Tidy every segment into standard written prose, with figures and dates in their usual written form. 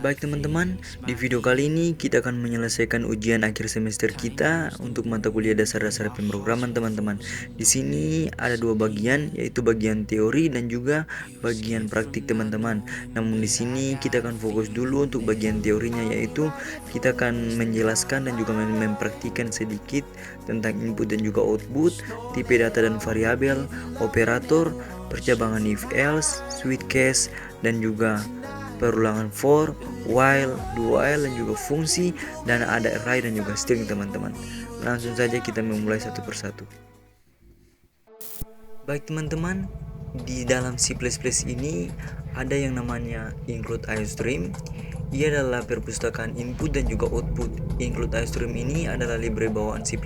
Baik teman-teman, di video kali ini kita akan menyelesaikan ujian akhir semester kita untuk mata kuliah dasar-dasar pemrograman teman-teman. Di sini ada dua bagian, yaitu bagian teori dan juga bagian praktik teman-teman. Namun di sini kita akan fokus dulu untuk bagian teorinya, yaitu kita akan menjelaskan dan juga mempraktikkan sedikit tentang input dan juga output, tipe data dan variabel, operator, percabangan if else, switch case, dan juga perulangan for, while, do while, dan juga fungsi, dan ada array dan juga string teman-teman. Langsung saja kita memulai satu persatu. Baik teman-teman, di dalam C++ ini ada yang namanya include iostream. Ia adalah perpustakaan input dan juga output. Include iostream ini adalah library bawaan C++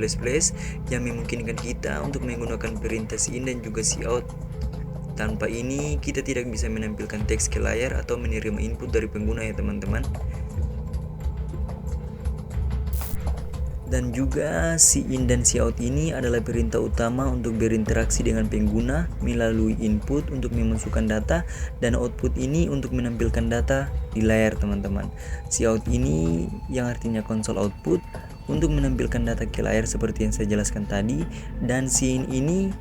yang memungkinkan kita untuk menggunakan perintah in dan juga cout. Tanpa ini, kita tidak bisa menampilkan teks ke layar atau menerima input dari pengguna ya teman-teman. Dan juga si in dan si out ini adalah perintah utama untuk berinteraksi dengan pengguna melalui input untuk memasukkan data dan output ini untuk menampilkan data di layar teman-teman. Si out ini yang artinya konsol output untuk menampilkan data ke layar seperti yang saya jelaskan tadi, dan si in ini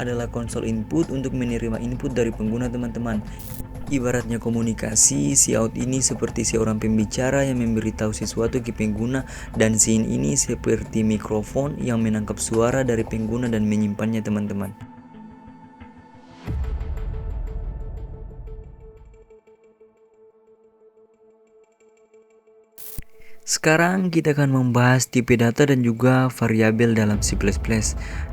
adalah konsol input untuk menerima input dari pengguna teman-teman. Ibaratnya komunikasi, si out ini seperti seorang pembicara yang memberitahu sesuatu ke pengguna, dan si in ini seperti mikrofon yang menangkap suara dari pengguna dan menyimpannya teman-teman. Sekarang kita akan membahas tipe data dan juga variabel dalam C++.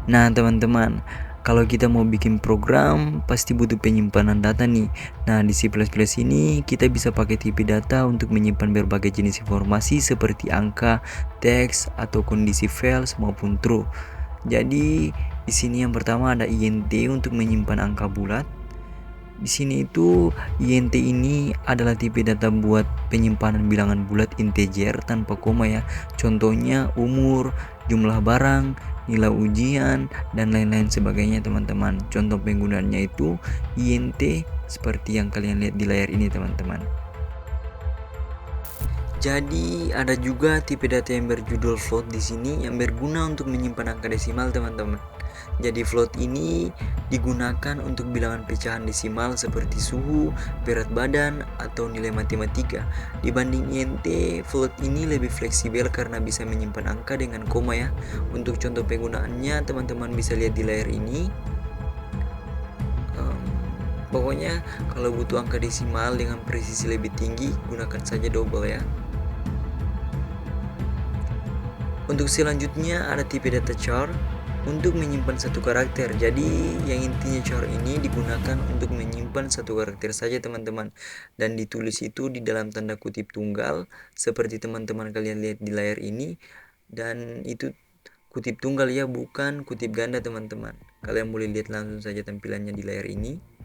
Nah teman-teman, kalau kita mau bikin program pasti butuh penyimpanan data nih. Nah di C++ ini kita bisa pakai tipe data untuk menyimpan berbagai jenis informasi seperti angka, teks, atau kondisi false maupun true. Jadi di sini yang pertama ada int untuk menyimpan angka bulat. Di sini itu int ini adalah tipe data buat penyimpanan bilangan bulat integer tanpa koma ya. Contohnya umur, jumlah barang, nilai ujian, dan lain-lain sebagainya teman-teman. Contoh penggunaannya itu int seperti yang kalian lihat di layar ini teman-teman. Jadi ada juga tipe data yang berjudul float di sini yang berguna untuk menyimpan angka desimal teman-teman. Jadi float ini digunakan untuk bilangan pecahan desimal seperti suhu, berat badan, atau nilai matematika. Dibanding int, float ini lebih fleksibel karena bisa menyimpan angka dengan koma ya. Untuk contoh penggunaannya teman-teman bisa lihat di layar ini. Pokoknya kalau butuh angka desimal dengan presisi lebih tinggi, gunakan saja double ya. Untuk selanjutnya ada tipe data char untuk menyimpan satu karakter. Jadi yang intinya char ini digunakan untuk menyimpan satu karakter saja teman-teman, dan ditulis itu di dalam tanda kutip tunggal seperti teman-teman kalian lihat di layar ini. Dan itu kutip tunggal ya, bukan kutip ganda teman-teman. Kalian boleh lihat langsung saja tampilannya di layar ini.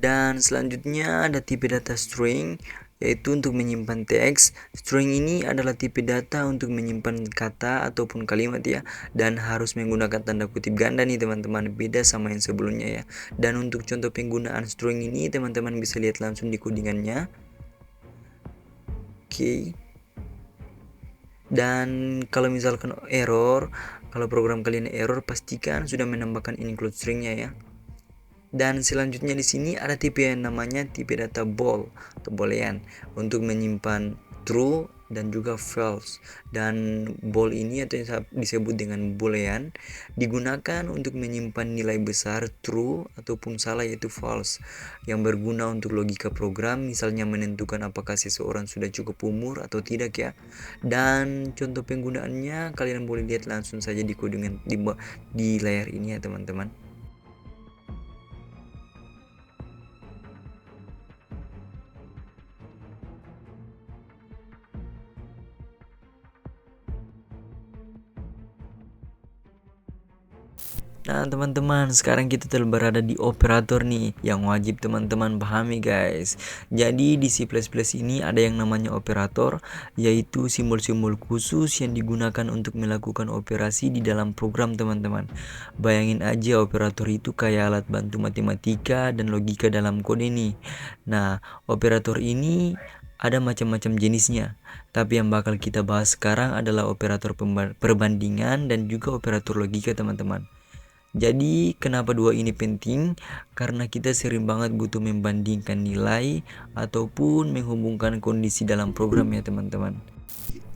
Dan selanjutnya ada tipe data string, yaitu untuk menyimpan teks. String ini adalah tipe data untuk menyimpan kata ataupun kalimat ya, dan harus menggunakan tanda kutip ganda nih teman-teman, beda sama yang sebelumnya ya. Dan untuk contoh penggunaan string ini teman-teman bisa lihat langsung di codingannya. Oke. Dan kalau misalkan error, kalau program kalian error, pastikan sudah menambahkan include stringnya ya. Dan selanjutnya di sini ada tipe yang namanya tipe data bool atau boolean untuk menyimpan true dan juga false. Dan bool ini atau yang disebut dengan boolean digunakan untuk menyimpan nilai besar true ataupun salah yaitu false, yang berguna untuk logika program, misalnya menentukan apakah seseorang sudah cukup umur atau tidak ya. Dan contoh penggunaannya kalian boleh lihat langsung saja di codingan di layar ini ya teman-teman. Nah teman-teman, sekarang kita telah berada di operator nih yang wajib teman-teman pahami guys. Jadi di C++ ini ada yang namanya operator, yaitu simbol-simbol khusus yang digunakan untuk melakukan operasi di dalam program teman-teman. Bayangin aja operator itu kayak alat bantu matematika dan logika dalam kode nih. Nah operator ini ada macam-macam jenisnya. Tapi yang bakal kita bahas sekarang adalah operator perbandingan dan juga operator logika, teman-teman. Jadi kenapa dua ini penting? Karena kita sering banget butuh membandingkan nilai ataupun menghubungkan kondisi dalam program ya, teman-teman.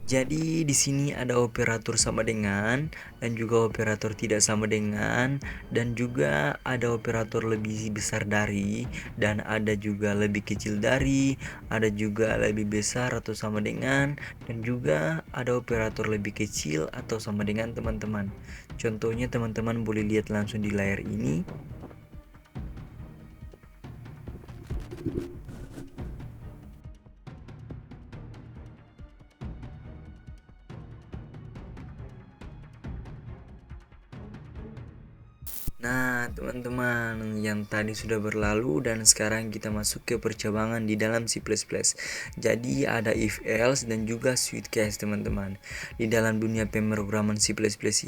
Jadi di sini ada operator sama dengan dan juga operator tidak sama dengan, dan juga ada operator lebih besar dari, dan ada juga lebih kecil dari, ada juga lebih besar atau sama dengan, dan juga ada operator lebih kecil atau sama dengan, teman-teman. Contohnya teman-teman boleh lihat langsung di layar ini. Nah, teman-teman, yang tadi sudah berlalu dan sekarang kita masuk ke percabangan di dalam C++. Jadi ada if else dan juga switch case, teman-teman. Di dalam dunia pemrograman C++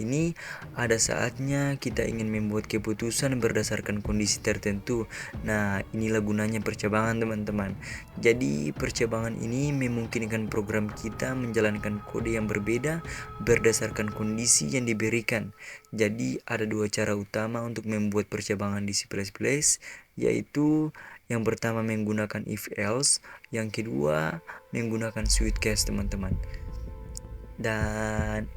ini ada saatnya kita ingin membuat keputusan berdasarkan kondisi tertentu. Nah, inilah gunanya percabangan, teman-teman. Jadi percabangan ini memungkinkan program kita menjalankan kode yang berbeda berdasarkan kondisi yang diberikan. Jadi ada dua cara utama untuk membuat percabangan di C++, yaitu yang pertama menggunakan if else, yang kedua menggunakan switch case, teman-teman. Dan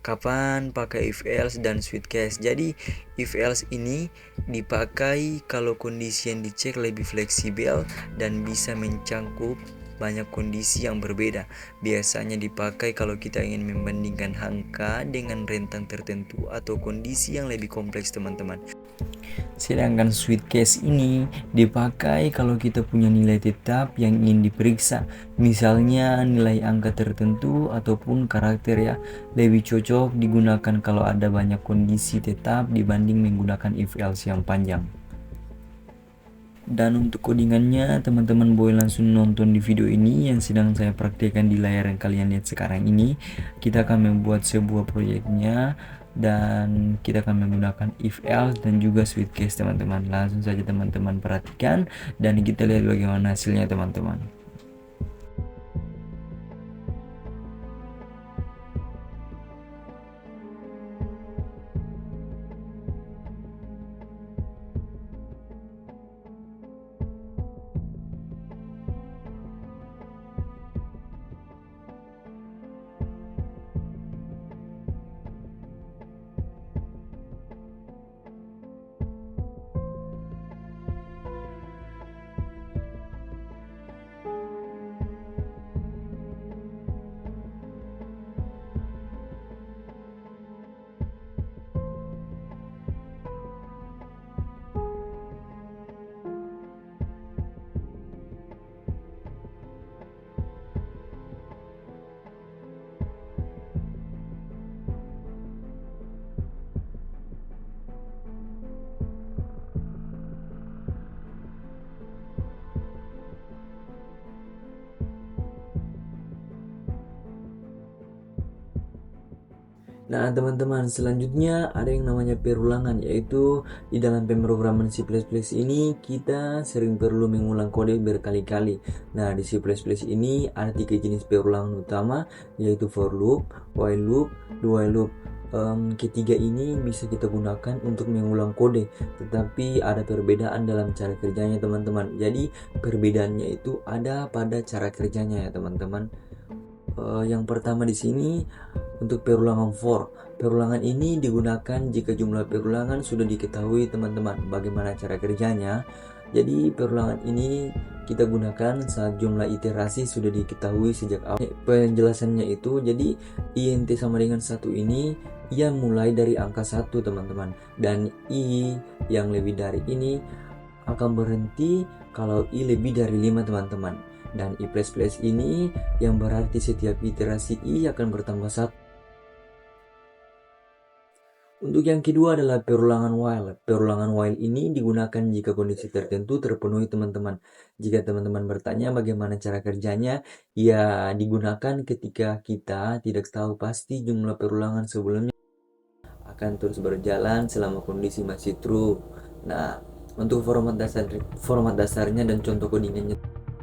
kapan pakai if else dan switch case? Jadi if else ini dipakai kalau kondisi yang dicek lebih fleksibel dan bisa mencangkup banyak kondisi yang berbeda. Biasanya dipakai kalau kita ingin membandingkan angka dengan rentang tertentu atau kondisi yang lebih kompleks, teman-teman. Sedangkan switch case ini dipakai kalau kita punya nilai tetap yang ingin diperiksa, misalnya nilai angka tertentu ataupun karakter ya. Lebih cocok digunakan kalau ada banyak kondisi tetap dibanding menggunakan if else yang panjang. Dan untuk codingannya teman-teman boleh langsung nonton di video ini yang sedang saya praktekkan di layar yang kalian lihat sekarang ini. Kita akan membuat sebuah proyeknya dan kita akan menggunakan if else dan juga switch case, teman-teman. Langsung saja teman-teman perhatikan dan kita lihat bagaimana hasilnya, teman-teman. Nah, teman-teman, selanjutnya ada yang namanya perulangan, yaitu di dalam pemrograman C++ ini kita sering perlu mengulang kode berkali-kali. Nah, di C++ ini ada 3 jenis perulangan utama, yaitu for loop, while loop, do while loop. Ketiga ini bisa kita gunakan untuk mengulang kode, tetapi ada perbedaan dalam cara kerjanya, teman-teman. Jadi perbedaannya itu ada pada cara kerjanya ya, teman-teman. Yang pertama di sini untuk perulangan for. Perulangan ini digunakan jika jumlah perulangan sudah diketahui, teman-teman. Bagaimana cara kerjanya? Jadi perulangan ini kita gunakan saat jumlah iterasi sudah diketahui sejak awal. Penjelasannya itu, jadi int sama dengan 1 ini ia mulai dari angka 1, teman-teman. Dan i yang lebih dari ini akan berhenti kalau i lebih dari 5, teman-teman. Dan i++ ini yang berarti setiap iterasi i akan bertambah 1. Untuk yang kedua adalah perulangan while. Perulangan while ini digunakan jika kondisi tertentu terpenuhi, teman-teman. Jika teman-teman bertanya bagaimana cara kerjanya, ya digunakan ketika kita tidak tahu pasti jumlah perulangan sebelumnya akan terus berjalan selama kondisi masih true. Nah, untuk format dasarnya dan contoh codingannya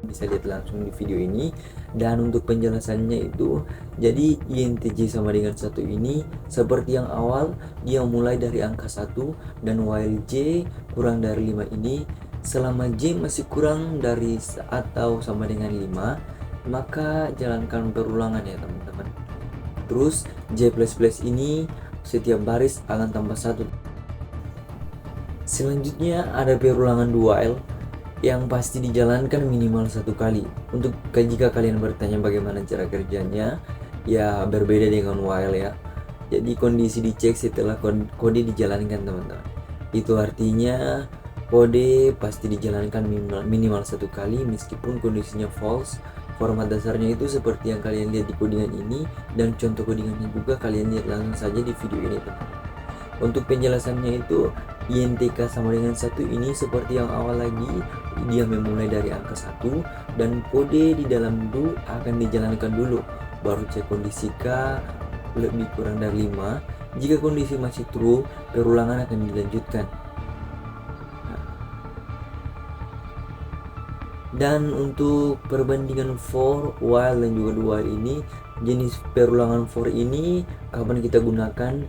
bisa lihat langsung di video ini. Dan untuk penjelasannya itu, jadi INTJ sama dengan 1 ini seperti yang awal, dia mulai dari angka 1, dan while J kurang dari 5 ini, selama J masih kurang dari atau sama dengan 5, maka jalankan perulangan ya teman-teman. Terus J++ ini setiap baris akan tambah 1. Selanjutnya ada perulangan while yang pasti dijalankan minimal 1 kali. Untuk jika kalian bertanya bagaimana cara kerjanya, ya berbeda dengan while ya. Jadi kondisi dicek setelah kode dijalankan teman-teman. Itu artinya kode pasti dijalankan minimal 1 kali meskipun kondisinya false. Format dasarnya itu seperti yang kalian lihat di codingan ini, dan contoh codingannya juga kalian lihat langsung saja di video ini teman-teman. Untuk penjelasannya itu, INTK sama dengan 1 ini seperti yang awal lagi, dia memulai dari angka 1 dan kode di dalam do akan dijalankan dulu, baru cek kondisi K lebih kurang dari 5. Jika kondisi masih true, perulangan akan dilanjutkan. Dan untuk perbandingan for, while, dan juga do while ini, jenis perulangan for ini kapan kita gunakan?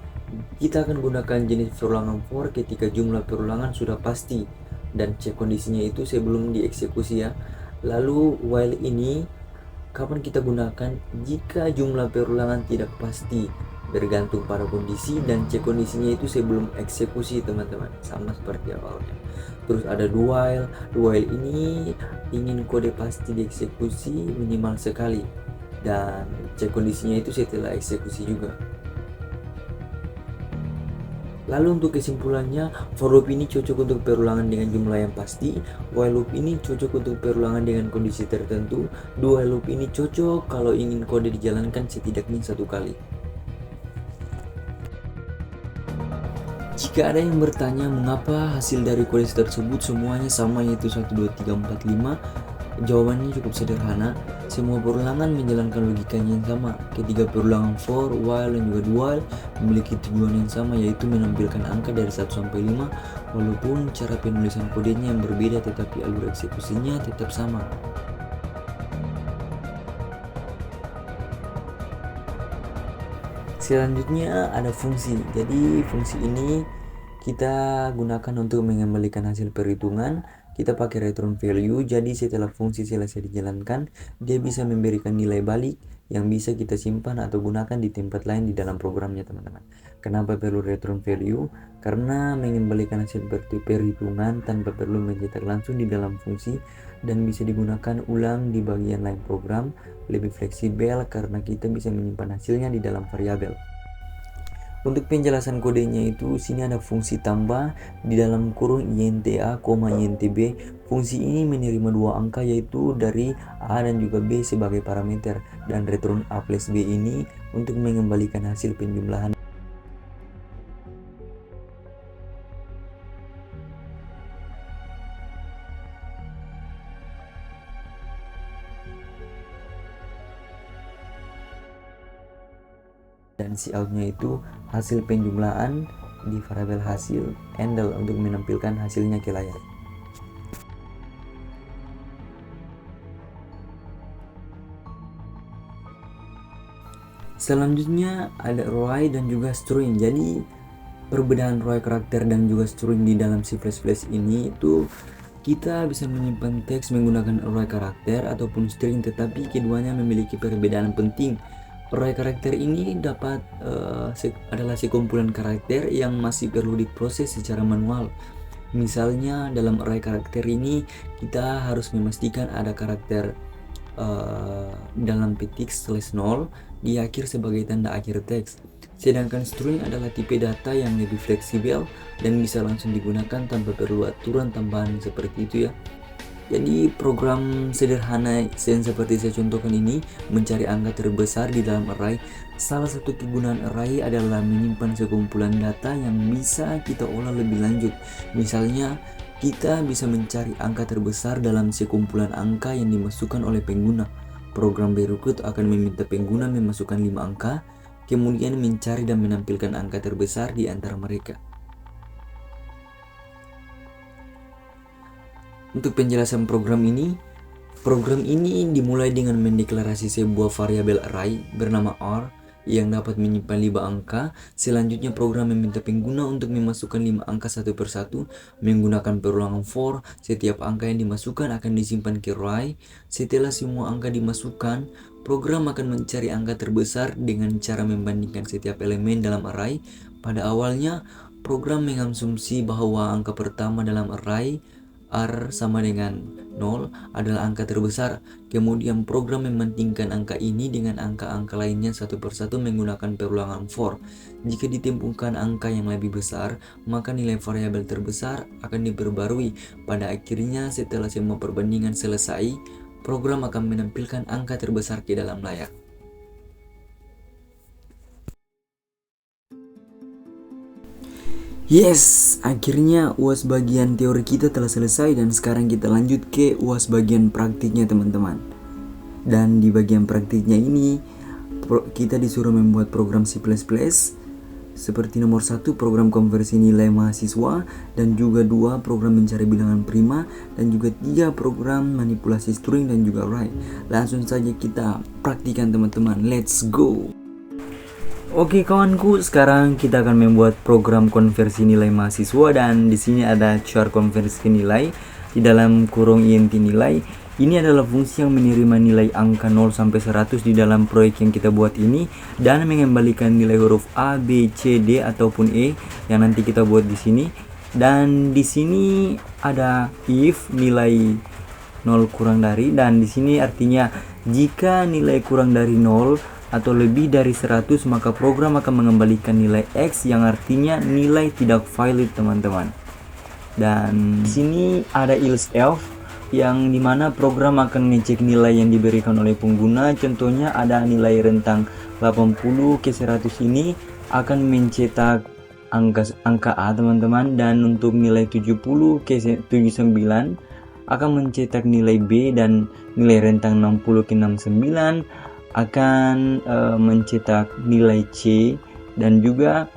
Kita akan gunakan jenis perulangan for ketika jumlah perulangan sudah pasti dan cek kondisinya itu sebelum dieksekusi ya. Lalu while ini kapan kita gunakan? Jika jumlah perulangan tidak pasti, bergantung pada kondisi, dan cek kondisinya itu sebelum eksekusi teman-teman, sama seperti awalnya. Terus ada do while. Do while ini ingin kode pasti dieksekusi minimal sekali, dan cek kondisinya itu setelah eksekusi juga. Lalu untuk kesimpulannya, for loop ini cocok untuk perulangan dengan jumlah yang pasti, while loop ini cocok untuk perulangan dengan kondisi tertentu, do while loop ini cocok kalau ingin kode dijalankan setidaknya 1 kali. Jika ada yang bertanya mengapa hasil dari kode tersebut semuanya sama, yaitu 1, 2, 3, 4, 5, jawabannya cukup sederhana. Semua perulangan menjalankan logikanya yang sama. Ketiga perulangan for, while, dan juga do while memiliki tujuan yang sama, yaitu menampilkan angka dari 1 sampai 5, walaupun cara penulisan kodenya yang berbeda tetapi alur eksekusinya tetap sama. Selanjutnya ada fungsi. Jadi fungsi ini kita gunakan untuk mengembalikan hasil perhitungan. Kita pakai return value, jadi setelah fungsi selesai dijalankan, dia bisa memberikan nilai balik yang bisa kita simpan atau gunakan di tempat lain di dalam programnya teman-teman. Kenapa perlu return value? Karena mengembalikan hasil perhitungan tanpa perlu mencetak langsung di dalam fungsi dan bisa digunakan ulang di bagian lain program, lebih fleksibel karena kita bisa menyimpan hasilnya di dalam variabel. Untuk penjelasan kodenya itu, sini ada fungsi tambah di dalam kurung INTA, INTB. Fungsi ini menerima 2 angka, yaitu dari A dan juga B sebagai parameter, dan return A plus B ini untuk mengembalikan hasil penjumlahan. Dan si outnya itu hasil penjumlahan di variabel hasil handle untuk menampilkan hasilnya ke layar. Selanjutnya ada array dan juga string. Jadi perbedaan array karakter dan juga string di dalam C++ ini itu kita bisa menyimpan teks menggunakan array karakter ataupun string, tetapi keduanya memiliki perbedaan penting. Array karakter ini adalah sekumpulan karakter yang masih perlu diproses secara manual. Misalnya dalam array karakter ini kita harus memastikan ada karakter dalam petik /0 di akhir sebagai tanda akhir teks. Sedangkan string adalah tipe data yang lebih fleksibel dan bisa langsung digunakan tanpa perlu aturan tambahan seperti itu ya. Jadi program sederhana yang seperti saya contohkan ini mencari angka terbesar di dalam array. Salah satu kegunaan array adalah menyimpan sekumpulan data yang bisa kita olah lebih lanjut. Misalnya kita bisa mencari angka terbesar dalam sekumpulan angka yang dimasukkan oleh pengguna. Program berikut akan meminta pengguna memasukkan 5 angka, kemudian mencari dan menampilkan angka terbesar di antara mereka. Untuk penjelasan program ini, Program ini dimulai dengan mendeklarasi sebuah variabel array bernama R yang dapat menyimpan 5 angka. Selanjutnya program meminta pengguna untuk memasukkan 5 angka satu persatu menggunakan perulangan for. Setiap angka yang dimasukkan akan disimpan ke array. Setelah semua angka dimasukkan, program akan mencari angka terbesar dengan cara membandingkan setiap elemen dalam array. Pada awalnya, program mengasumsi bahwa angka pertama dalam array R sama dengan 0 adalah angka terbesar. Kemudian program membandingkan angka ini dengan angka-angka lainnya satu persatu menggunakan perulangan for. Jika ditemukan angka yang lebih besar, maka nilai variabel terbesar akan diperbarui. Pada akhirnya, setelah semua perbandingan selesai, program akan menampilkan angka terbesar ke dalam layar. Yes, akhirnya UAS bagian teori kita telah selesai dan sekarang kita lanjut ke UAS bagian praktiknya teman-teman. Dan di bagian praktiknya ini kita disuruh membuat program C++ seperti nomor 1 program konversi nilai mahasiswa, dan juga 2 program mencari bilangan prima, dan juga 3 program manipulasi string dan juga array. Langsung saja kita praktikan teman-teman, let's go. Oke kawanku, sekarang kita akan membuat program konversi nilai mahasiswa, dan di sini ada char konversi nilai di dalam kurung int nilai. Ini adalah fungsi yang menerima nilai angka 0 sampai 100 di dalam proyek yang kita buat ini dan mengembalikan nilai huruf A, B, C, D ataupun E yang nanti kita buat di sini. Dan di sini ada if nilai 0 kurang dari, dan di sini artinya jika nilai kurang dari 0 atau lebih dari 100, maka program akan mengembalikan nilai X yang artinya nilai tidak valid teman-teman. Dan di sini ada else else yang dimana program akan ngecek nilai yang diberikan oleh pengguna. Contohnya ada nilai rentang 80 ke 100 ini akan mencetak angka A teman-teman, dan untuk nilai 70 ke 79 akan mencetak nilai B, dan nilai rentang 60 ke 69 akan mencetak nilai C, dan juga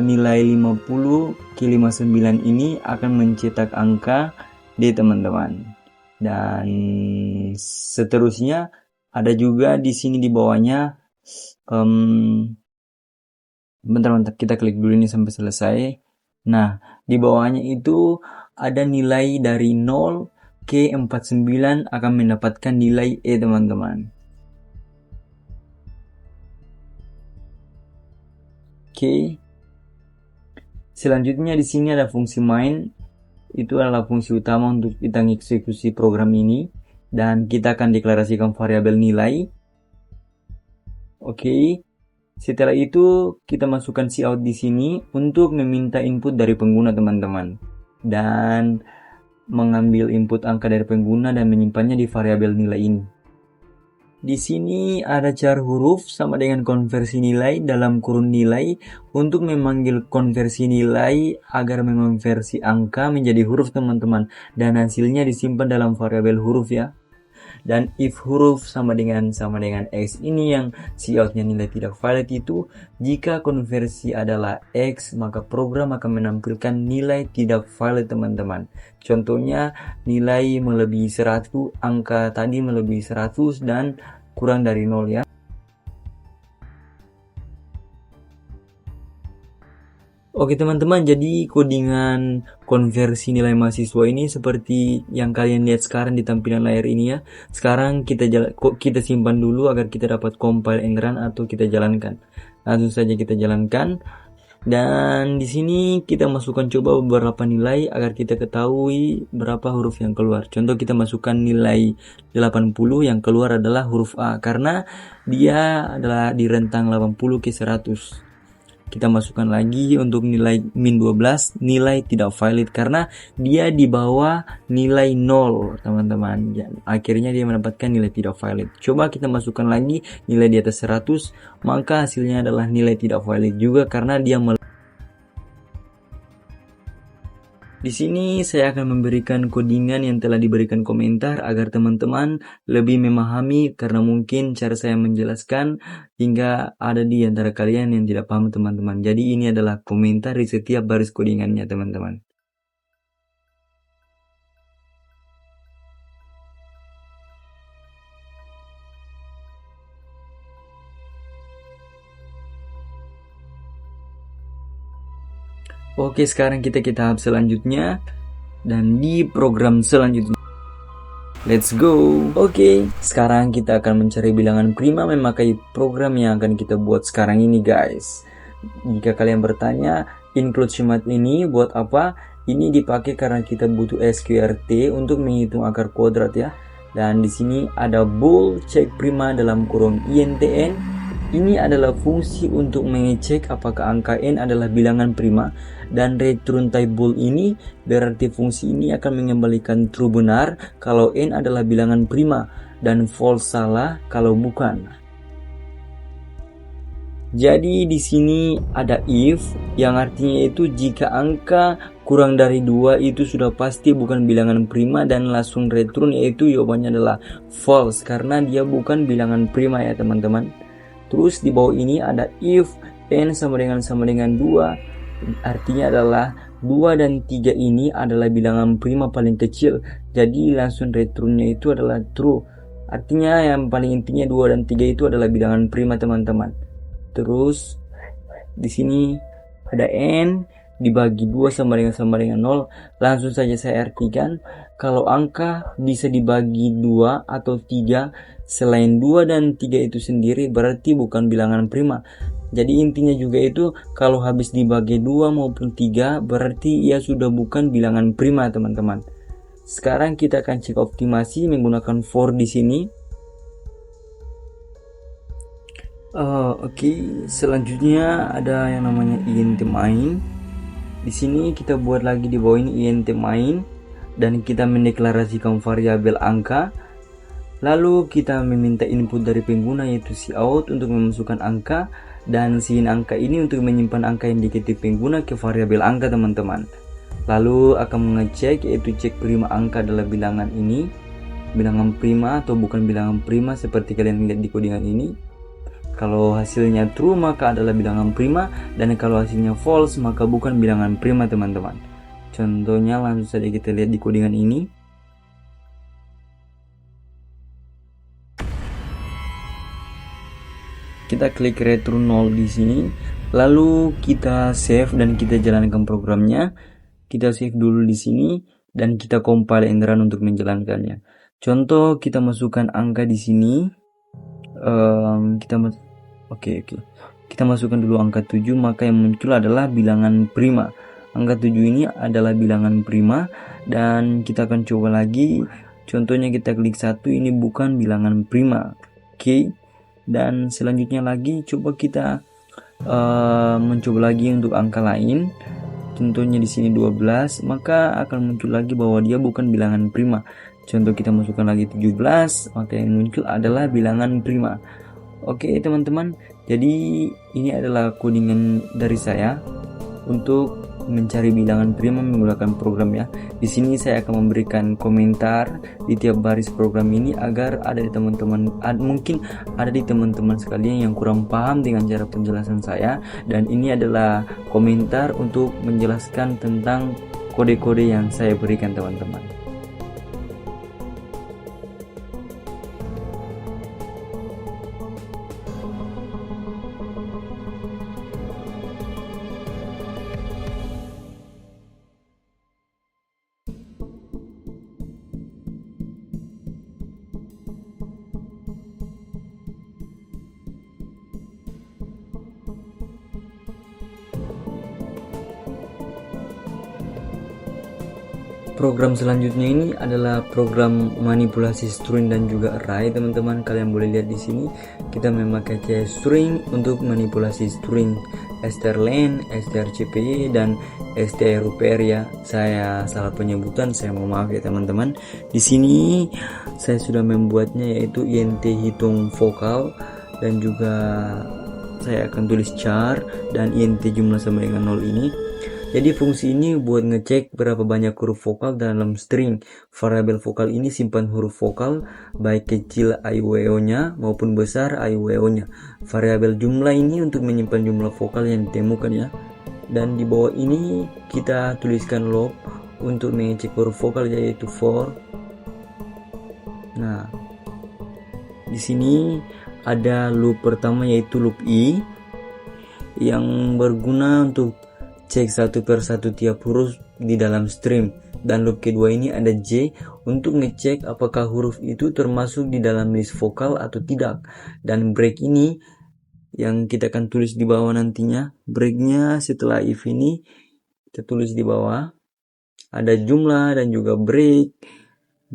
nilai 50 ke 59 ini akan mencetak angka D teman-teman. Dan seterusnya ada juga di sini di bawahnya, bentar kita klik dulu ini sampai selesai. Nah, di bawahnya itu ada nilai dari 0 ke 49 akan mendapatkan nilai E teman-teman. Oke. Selanjutnya di sini ada fungsi main. Itu adalah fungsi utama untuk kita mengeksekusi program ini, dan kita akan deklarasikan variabel nilai. Oke. Setelah itu kita masukkan cout di sini untuk meminta input dari pengguna teman-teman, dan mengambil input angka dari pengguna dan menyimpannya di variabel nilai ini. Di sini ada char huruf sama dengan konversi nilai dalam kurun nilai untuk memanggil konversi nilai agar mengonversi angka menjadi huruf teman-teman, dan hasilnya disimpan dalam variabel huruf ya. Dan if huruf sama dengan X ini yang coutnya nilai tidak valid itu, jika konversi adalah X maka program akan menampilkan nilai tidak valid teman-teman. Contohnya nilai melebihi 100, angka tadi melebihi 100 dan kurang dari 0 ya. Oke teman-teman, jadi codingan konversi nilai mahasiswa ini seperti yang kalian lihat sekarang di tampilan layar ini ya. Sekarang kita simpan dulu agar kita dapat compile and run atau kita jalankan. Langsung saja kita jalankan. Dan di sini kita masukkan coba beberapa nilai agar kita ketahui berapa huruf yang keluar. Contoh kita masukkan nilai 80, yang keluar adalah huruf A karena dia adalah di rentang 80 ke 100. Kita masukkan lagi untuk nilai min 12, nilai tidak valid karena dia di bawah nilai 0 teman-teman. Akhirnya dia mendapatkan nilai tidak valid. Coba kita masukkan lagi nilai di atas 100, maka hasilnya adalah nilai tidak valid juga karena dia Di sini saya akan memberikan codingan yang telah diberikan komentar agar teman-teman lebih memahami, karena mungkin cara saya menjelaskan hingga ada di antara kalian yang tidak paham teman-teman. Jadi ini adalah komentar di setiap baris codingannya teman-teman. Oke, sekarang kita ke tahap selanjutnya dan di program selanjutnya. Let's go. Oke, sekarang kita akan mencari bilangan prima memakai program yang akan kita buat sekarang ini, guys. Jika kalian bertanya, include command ini buat apa? Ini dipakai karena kita butuh sqrt untuk menghitung akar kuadrat ya. Dan di sini ada bool cek prima dalam kurung intn. Ini adalah fungsi untuk mengecek apakah angka n adalah bilangan prima, dan return type bool ini berarti fungsi ini akan mengembalikan true benar kalau n adalah bilangan prima dan false salah kalau bukan. Jadi di sini ada if yang artinya itu jika angka kurang dari 2 itu sudah pasti bukan bilangan prima, dan langsung return yaitu jawabannya adalah false karena dia bukan bilangan prima ya teman-teman. Terus di bawah ini ada if n sama dengan 2, artinya adalah 2 dan 3 ini adalah bilangan prima paling kecil, jadi langsung returnnya itu adalah true. Artinya yang paling intinya 2 dan 3 itu adalah bilangan prima teman-teman. Terus di sini ada n dibagi 2 sama dengan 0. Langsung saja saya artikan kalau angka bisa dibagi 2 atau 3 selain 2 dan 3 itu sendiri berarti bukan bilangan prima. Jadi intinya juga itu kalau habis dibagi 2 maupun 3 berarti ia sudah bukan bilangan prima teman-teman. Sekarang kita akan cek optimasi menggunakan for di sini. Oke, selanjutnya ada yang namanya int main. Di sini kita buat lagi di bawah ini int main dan kita mendeklarasikan variabel angka. Lalu kita meminta input dari pengguna yaitu cout untuk memasukkan angka, dan sin angka ini untuk menyimpan angka yang diketik pengguna ke variabel angka teman-teman. Lalu akan mengecek yaitu cek prima angka adalah bilangan ini, bilangan prima atau bukan bilangan prima seperti kalian lihat di codingan ini. Kalau hasilnya true maka adalah bilangan prima, dan kalau hasilnya false maka bukan bilangan prima teman-teman. Contohnya langsung saja kita lihat di codingan ini. Kita klik return 0 di sini, lalu kita save dan kita jalankan programnya. Kita save dulu di sini dan kita compile and run untuk menjalankannya. Contoh kita masukkan angka di sini. Kita masukkan dulu angka 7, maka yang muncul adalah bilangan prima. Angka 7 ini adalah bilangan prima, dan kita akan coba lagi. Contohnya kita klik 1, ini bukan bilangan prima. Oke. Dan selanjutnya lagi coba kita mencoba lagi untuk angka lain. Contohnya di sini 12, maka akan muncul lagi bahwa dia bukan bilangan prima. Contoh kita masukkan lagi 17, maka yang muncul adalah bilangan prima. Oke teman-teman, jadi ini adalah codingan dari saya untuk mencari bilangan prima menggunakan program ya. Di sini saya akan memberikan komentar di tiap baris program ini agar ada di teman-teman, mungkin ada di teman-teman sekalian yang kurang paham dengan cara penjelasan saya, dan ini adalah komentar untuk menjelaskan tentang kode-kode yang saya berikan teman-teman. Program selanjutnya ini adalah program manipulasi string dan juga array teman-teman. Kalian boleh lihat di sini kita memakai string untuk manipulasi string strlen, strcpy dan strupr ya. Saya salah penyebutan, saya mau maaf ya teman-teman. Di sini saya sudah membuatnya yaitu int hitung vokal, dan juga saya akan tulis char dan int jumlah sama dengan 0 ini. Jadi fungsi ini buat ngecek berapa banyak huruf vokal dalam string. Variabel vokal ini simpan huruf vokal baik kecil IWO-nya maupun besar IWO-nya. Variabel jumlah ini untuk menyimpan jumlah vokal yang ditemukan ya. Dan di bawah ini kita tuliskan log untuk mengecek huruf vokal yaitu for. Nah, di sini ada loop pertama yaitu loop i yang berguna untuk cek satu per satu tiap huruf di dalam stream. Dan loop kedua ini ada J untuk ngecek apakah huruf itu termasuk di dalam list vokal atau tidak. Dan break ini yang kita akan tulis di bawah nantinya. Breaknya setelah if ini kita tulis di bawah. Ada jumlah dan juga break.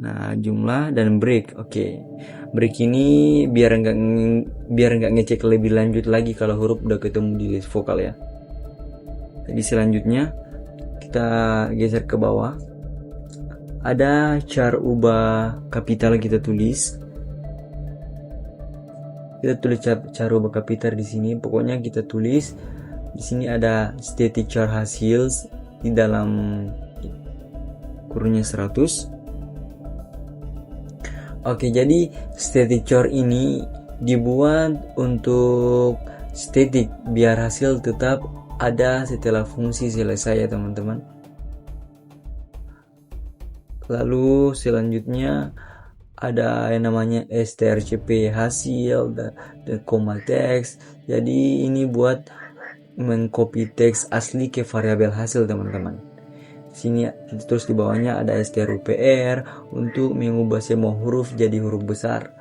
Nah, jumlah dan break. Oke. Break ini biar nggak ngecek lebih lanjut lagi kalau huruf udah ketemu di list vokal ya. Jadi selanjutnya kita geser ke bawah. Ada char ubah kapital kita tulis. Kita tulis char ubah kapital di sini. Pokoknya kita tulis di sini ada static char hasil di dalam kurunnya 100. Oke, jadi static char ini dibuat untuk static biar hasil tetap ada setelah fungsi selesai ya teman-teman. Lalu selanjutnya ada yang namanya strcp hasil dan koma teks. Jadi ini buat mengcopy teks asli ke variabel hasil teman-teman. Sini terus di bawahnya ada strupr untuk mengubah semua huruf jadi huruf besar.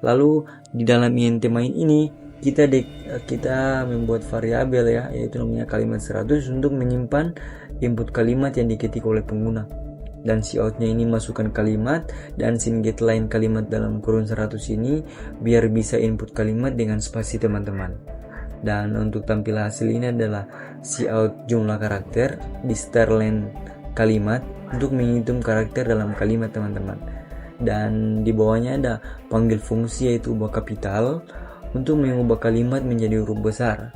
Lalu di dalam int main ini kita membuat variabel ya, yaitu namanya kalimat 100 untuk menyimpan input kalimat yang diketik oleh pengguna. Dan coutnya ini masukkan kalimat dan getLine kalimat dalam kurun 100 ini biar bisa input kalimat dengan spasi teman-teman. Dan untuk tampil hasil ini adalah cout jumlah karakter di starlen kalimat untuk menghitung karakter dalam kalimat teman-teman. Dan di bawahnya ada panggil fungsi yaitu ubah kapital untuk mengubah kalimat menjadi huruf besar.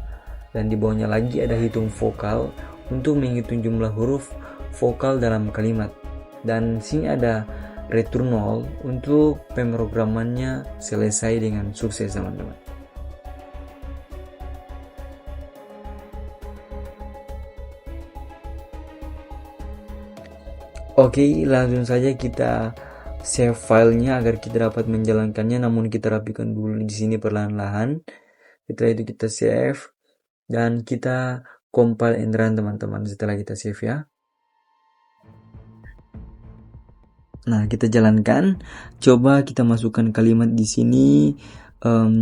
Dan di bawahnya lagi ada hitung vokal untuk menghitung jumlah huruf vokal dalam kalimat. Dan sini ada return null untuk pemrogramannya selesai dengan sukses teman-teman. Oke, langsung saja kita save filenya agar kita dapat menjalankannya, namun kita rapikan dulu di sini perlahan-lahan. Setelah itu kita save dan kita compile and run teman-teman setelah kita save ya. Nah, kita jalankan. Coba kita masukkan kalimat di sini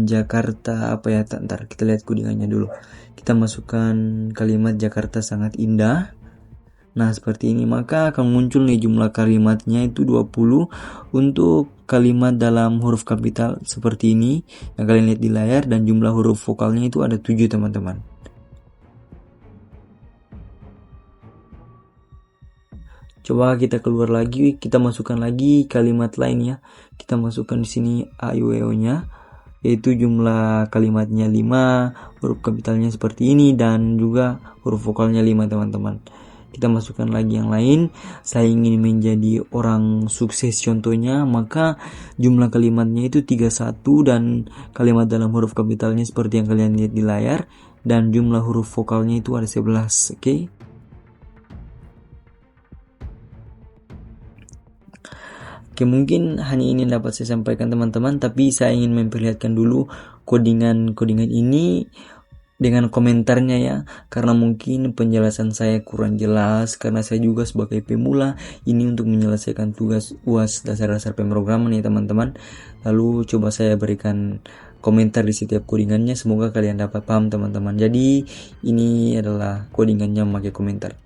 Jakarta apa ya? Ntar kita lihat codingannya dulu. Kita masukkan kalimat Jakarta sangat indah. Nah, seperti ini maka akan muncul nih jumlah kalimatnya itu 20 untuk kalimat dalam huruf kapital seperti ini yang kalian lihat di layar, dan jumlah huruf vokalnya itu ada 7 teman-teman. Coba kita keluar lagi, kita masukkan lagi kalimat lain ya. Kita masukkan di sini AIWO-nya, yaitu jumlah kalimatnya 5, huruf kapitalnya seperti ini, dan juga huruf vokalnya 5 teman-teman. Kita masukkan lagi yang lain. Saya ingin menjadi orang sukses contohnya, maka jumlah kalimatnya itu 31 dan kalimat dalam huruf kapitalnya seperti yang kalian lihat di layar, dan jumlah huruf vokalnya itu ada 11. Oke. Oke, mungkin hanya ini yang dapat saya sampaikan teman-teman, tapi saya ingin memperlihatkan dulu codingan ini dengan komentarnya ya, karena mungkin penjelasan saya kurang jelas karena saya juga sebagai pemula ini untuk menyelesaikan tugas UAS dasar-dasar pemrograman ya teman-teman. Lalu coba saya berikan komentar di setiap codingannya, semoga kalian dapat paham teman-teman. Jadi ini adalah codingannya memakai komentar.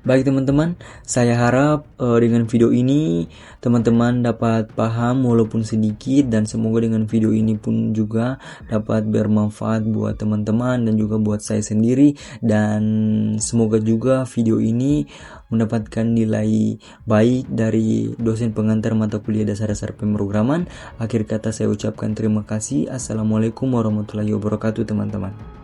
Baik teman-teman, saya harap dengan video ini teman-teman dapat paham walaupun sedikit, dan semoga dengan video ini pun juga dapat bermanfaat buat teman-teman dan juga buat saya sendiri, dan semoga juga video ini mendapatkan nilai baik dari dosen pengantar mata kuliah dasar-dasar pemrograman. Akhir kata saya ucapkan terima kasih. Assalamualaikum warahmatullahi wabarakatuh teman-teman.